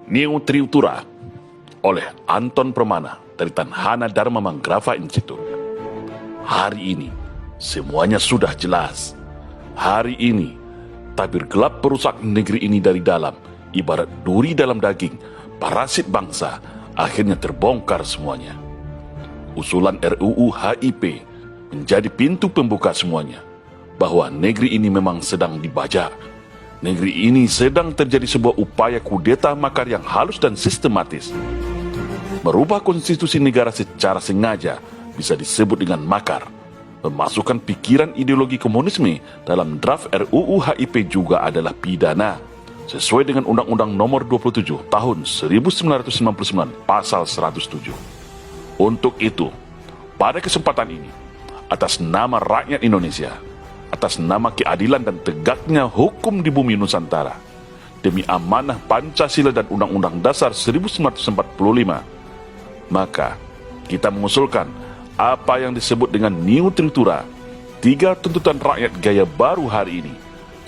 New Triutura oleh Anton Permana dari Tanhana Dharma Manggrava Institute. Hari ini semuanya sudah jelas. Hari ini tabir gelap perusak negeri ini dari dalam, ibarat duri dalam daging, parasit bangsa, akhirnya terbongkar semuanya. Usulan RUU HIP menjadi pintu pembuka semuanya, bahwa negeri ini memang sedang dibajak. Negeri ini sedang terjadi sebuah upaya kudeta makar yang halus dan sistematis. Merubah konstitusi negara secara sengaja bisa disebut dengan makar. Memasukkan pikiran ideologi komunisme dalam draft RUU HIP juga adalah pidana, sesuai dengan Undang-Undang Nomor 27 Tahun 1999 Pasal 107. Untuk itu, pada kesempatan ini, atas nama rakyat Indonesia, atas nama keadilan dan tegaknya hukum di bumi Nusantara, demi amanah Pancasila dan Undang-Undang Dasar 1945, maka kita mengusulkan apa yang disebut dengan New Triutura, 3 tuntutan rakyat gaya baru hari ini,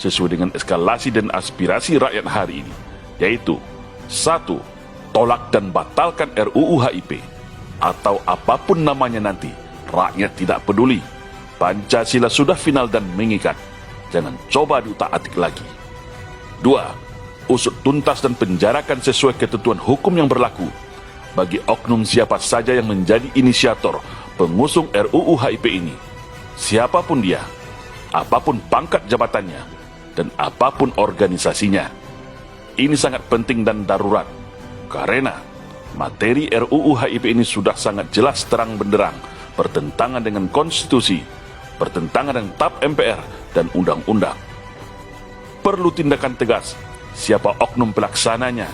sesuai dengan eskalasi dan aspirasi rakyat hari ini, yaitu 1. Tolak dan batalkan RUU HIP, atau apapun namanya nanti, rakyat tidak peduli. Pancasila sudah final dan mengikat, jangan coba diutak-atik lagi. 2. Usut tuntas dan penjarakan sesuai ketentuan hukum yang berlaku bagi oknum siapa saja yang menjadi inisiator pengusung RUU HIP ini, siapapun dia, apapun pangkat jabatannya, dan apapun organisasinya. Ini sangat penting dan darurat, karena materi RUU HIP ini sudah sangat jelas terang benderang bertentangan dengan konstitusi, bertentangan dengan TAP MPR dan undang-undang. Perlu tindakan tegas, siapa oknum pelaksananya,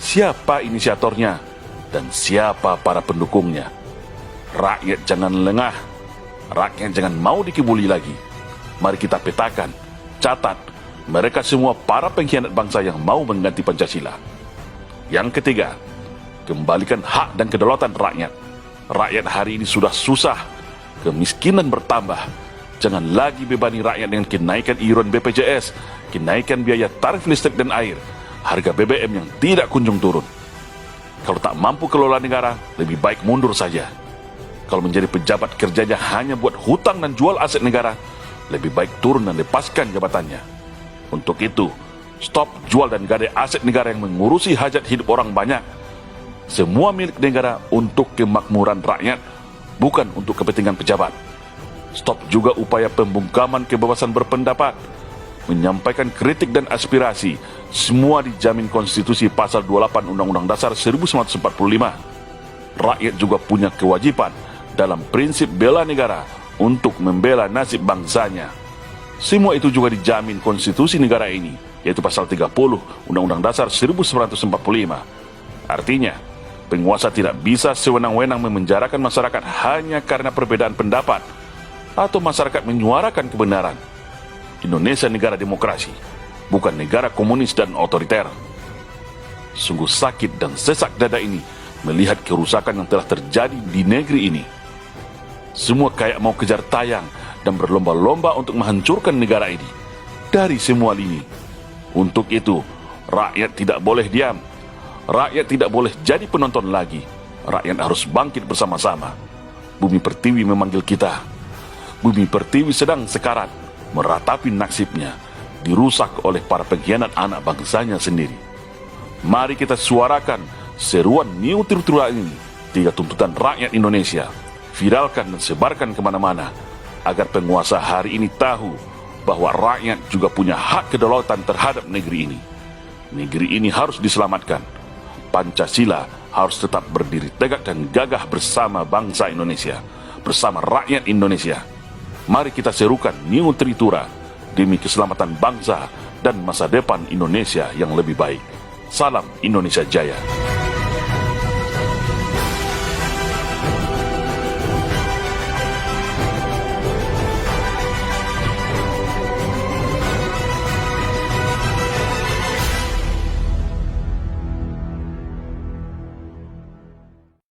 siapa inisiatornya, dan siapa para pendukungnya. Rakyat jangan lengah, rakyat jangan mau dikibuli lagi. Mari kita petakan, catat, mereka semua para pengkhianat bangsa yang mau mengganti Pancasila. Yang ketiga, kembalikan hak dan kedaulatan rakyat. Rakyat hari ini sudah susah, kemiskinan bertambah. Jangan lagi bebani rakyat dengan kenaikan iuran BPJS, kenaikan biaya tarif listrik dan air, harga BBM yang tidak kunjung turun. Kalau tak mampu kelola negara, lebih baik mundur saja. Kalau menjadi pejabat kerjanya hanya buat hutang dan jual aset negara, lebih baik turun dan lepaskan jabatannya. Untuk itu, stop jual dan gadai aset negara yang mengurusi hajat hidup orang banyak. Semua milik negara untuk kemakmuran rakyat, bukan untuk kepentingan pejabat. Stop juga upaya pembungkaman kebebasan berpendapat, menyampaikan kritik dan aspirasi, semua dijamin konstitusi pasal 28 Undang-Undang Dasar 1945. Rakyat juga punya kewajiban dalam prinsip bela negara untuk membela nasib bangsanya. Semua itu juga dijamin konstitusi negara ini, yaitu pasal 30 Undang-Undang Dasar 1945. Artinya, penguasa tidak bisa sewenang-wenang memenjarakan masyarakat hanya karena perbedaan pendapat, atau masyarakat menyuarakan kebenaran. Indonesia negara demokrasi, bukan negara komunis dan otoriter. Sungguh sakit dan sesak dada ini melihat kerusakan yang telah terjadi di negeri ini. Semua kayak mau kejar tayang dan berlomba-lomba untuk menghancurkan negara ini dari semua lini. Untuk itu, rakyat tidak boleh diam. Rakyat tidak boleh jadi penonton lagi. Rakyat harus bangkit bersama-sama. Bumi Pertiwi memanggil kita. Bumi Pertiwi sedang sekarat, meratapi nasibnya, dirusak oleh para pengkhianat anak bangsanya sendiri. Mari kita suarakan seruan New Triutura ini, 3 tuntutan rakyat Indonesia. Viralkan dan sebarkan kemana-mana, agar penguasa hari ini tahu bahwa rakyat juga punya hak kedaulatan terhadap negeri ini. Negeri ini harus diselamatkan. Pancasila harus tetap berdiri tegak dan gagah bersama bangsa Indonesia, bersama rakyat Indonesia. Mari kita serukan New Triutura demi keselamatan bangsa dan masa depan Indonesia yang lebih baik. Salam Indonesia Jaya.